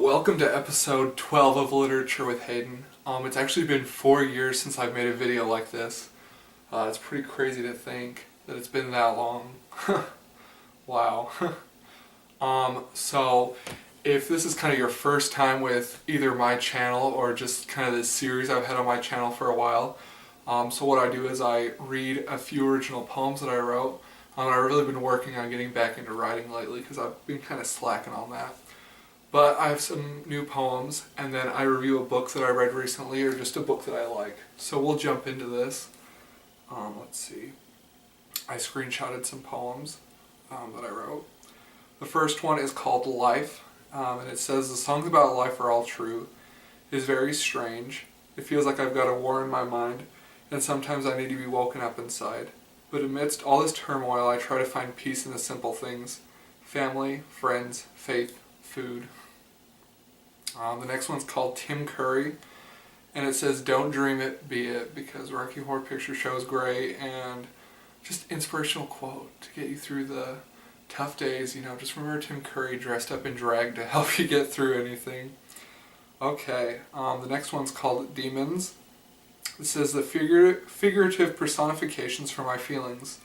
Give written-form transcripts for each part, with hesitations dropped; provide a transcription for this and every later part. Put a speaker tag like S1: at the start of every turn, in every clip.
S1: Welcome to episode 12 of Literature with Hayden. It's actually been 4 years since I've made a video like this. It's pretty crazy to think that it's been that long. Wow. So if this is kind of your first time with either my channel or just kind of this series I've had on my channel for a while, so what I do is I read a few original poems that I wrote. I've really been working on getting back into writing lately because I've been kind of slacking on that. But I have some new poems, and then I review a book that I read recently, or just a book that I like. So we'll jump into this. Let's see. I screenshotted some poems that I wrote. The first one is called Life, and it says, "The songs about life are all true. It is very strange. It feels like I've got a war in my mind, and sometimes I need to be woken up inside. But amidst all this turmoil, I try to find peace in the simple things. Family, friends, faith, food." The next one's called Tim Curry, and it says, "Don't dream it, be it," because Rocky Horror Picture Show is great, and just inspirational quote to get you through the tough days. Just remember Tim Curry dressed up in drag to help you get through anything. Okay, the next one's called Demons. It says, "The figurative personifications for my feelings,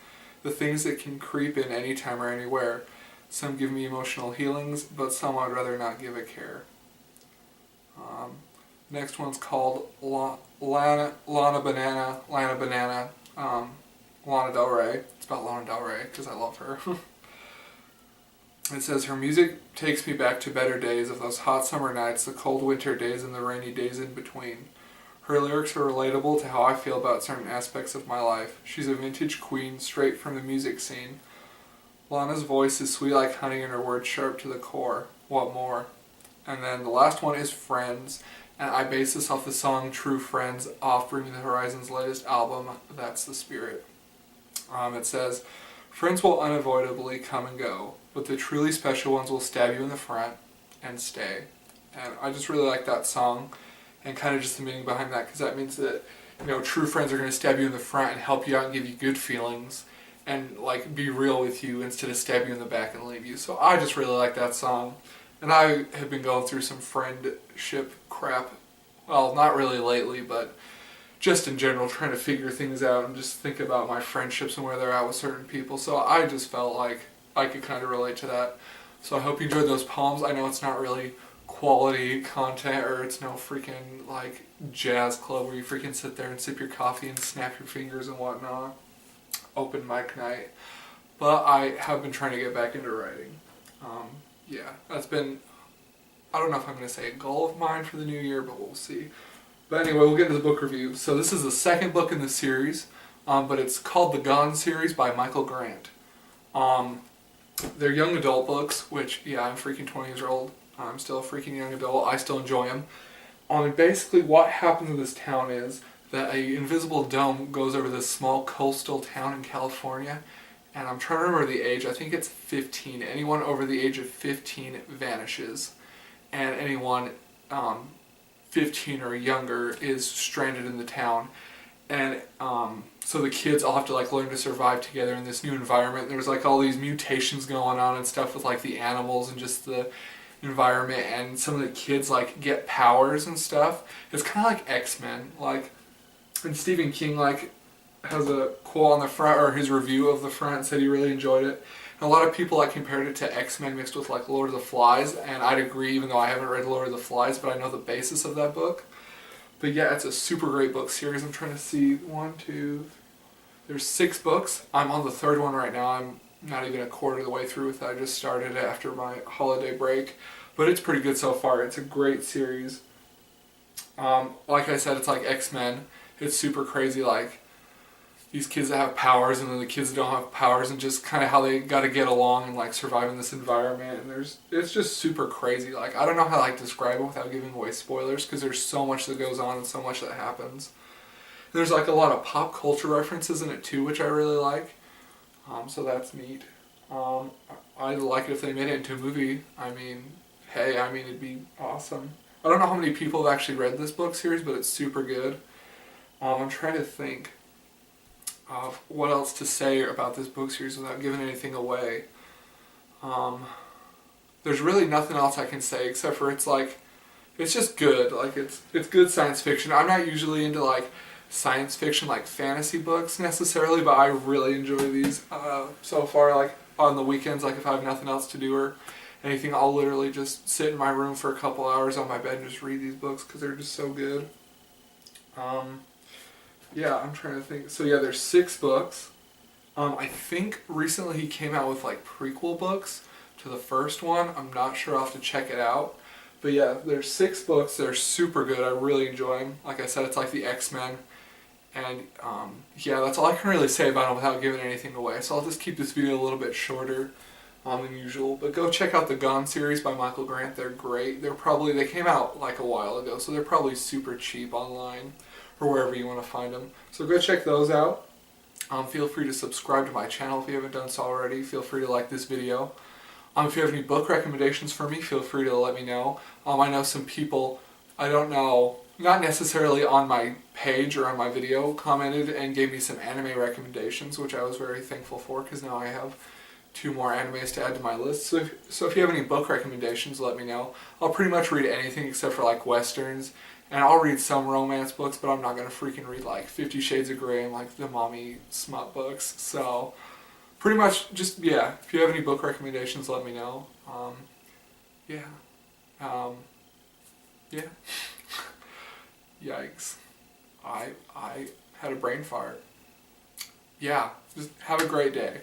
S1: the things that can creep in anytime or anywhere. Some give me emotional healings, but some I'd rather not give a care." Next one's called Lana Banana, Lana Del Rey. It's about Lana Del Rey because I love her. It says, "Her music takes me back to better days of those hot summer nights, the cold winter days, and the rainy days in between. Her lyrics are relatable to how I feel about certain aspects of my life. She's a vintage queen, straight from the music scene. Lana's voice is sweet like honey and her words sharp to the core. What more?" And then the last one is Friends, and I base this off the song True Friends off Bring Me the Horizon's latest album, That's the Spirit. It says, "Friends will unavoidably come and go, but the truly special ones will stab you in the front and stay." And I just really like that song and kind of just the meaning behind that, because that means that, true friends are going to stab you in the front and help you out and give you good feelings and be real with you instead of stab you in the back and leave you. So I just really like that song. And I have been going through some friendship crap. Well, not really lately, but just in general, trying to figure things out and just think about my friendships and where they're at with certain people. So I just felt like I could kind of relate to that. So I hope you enjoyed those poems. I know it's not really quality content, or it's no freaking jazz club where you freaking sit there and sip your coffee and snap your fingers and whatnot. Open mic night. But I have been trying to get back into writing. Yeah, that's been, I don't know if I'm going to say a goal of mine for the new year, but we'll see. But anyway, we'll get into the book review. So this is the second book in the series, but it's called The Gone Series by Michael Grant. They're young adult books, which, yeah, I'm freaking 20 years old. I'm still a freaking young adult. I still enjoy them. And basically what happens in this town is that an invisible dome goes over this small coastal town in California. And I'm trying to remember the age. I think it's 15. Anyone over the age of 15 vanishes. And anyone 15 or younger is stranded in the town. And so the kids all have to learn to survive together in this new environment. There's all these mutations going on and stuff with the animals and just the environment. And some of the kids get powers and stuff. It's kind of like X-Men. And Stephen King has a quote on the front, or his review of the front, said he really enjoyed it. And a lot of people compared it to X-Men mixed with Lord of the Flies, and I'd agree, even though I haven't read Lord of the Flies, but I know the basis of that book. But yeah, it's a super great book series. I'm trying to see, there's 6 books. I'm on the 3rd one right now. I'm not even a quarter of the way through with it. I just started it after my holiday break. But it's pretty good so far. It's a great series. Like I said, it's like X-Men. It's super crazy, these kids that have powers and then the kids that don't have powers, and just kind of how they got to get along and survive in this environment. And it's just super crazy. I don't know how to describe it without giving away spoilers, because there's so much that goes on and so much that happens. There's a lot of pop culture references in it too, which I really like. So that's neat. I'd like it if they made it into a movie. It'd be awesome. I don't know how many people have actually read this book series, but it's super good. I'm trying to think of what else to say about this book series without giving anything away. there's really nothing else I can say except for it's like, it's just good. Like it's good science fiction. I'm not usually into like science fiction like fantasy books necessarily, but I really enjoy these so far. Like on the weekends, like if I have nothing else to do or anything, I'll literally just sit in my room for a couple hours on my bed and just read these books because they're just so good. Yeah, I'm trying to think. So yeah, there's 6 books. I think recently he came out with like prequel books to the first one. I'm not sure. I'll have to check it out. But yeah, there's 6 books. They're super good. I really enjoy them. Like I said, it's like the X-Men. And yeah, that's all I can really say about them without giving anything away. So I'll just keep this video a little bit shorter than usual. But go check out the Gone series by Michael Grant. They're great. They came out like a while ago, so they're probably super cheap online or wherever you want to find them. So go check those out. Feel free to subscribe to my channel if you haven't done so already. Feel free to like this video. If you have any book recommendations for me, feel free to let me know. I know some people, I don't know, not necessarily on my page or on my video, commented and gave me some anime recommendations, which I was very thankful for because now I have 2 more animes to add to my list. So if you have any book recommendations, let me know. I'll pretty much read anything except for like westerns, and I'll read some romance books, but I'm not going to freaking read like 50 Shades of Grey and like the mommy smut books. So pretty much just, yeah, if you have any book recommendations, let me know. Yeah. Yeah. Yikes. I had a brain fart. Yeah, just have a great day.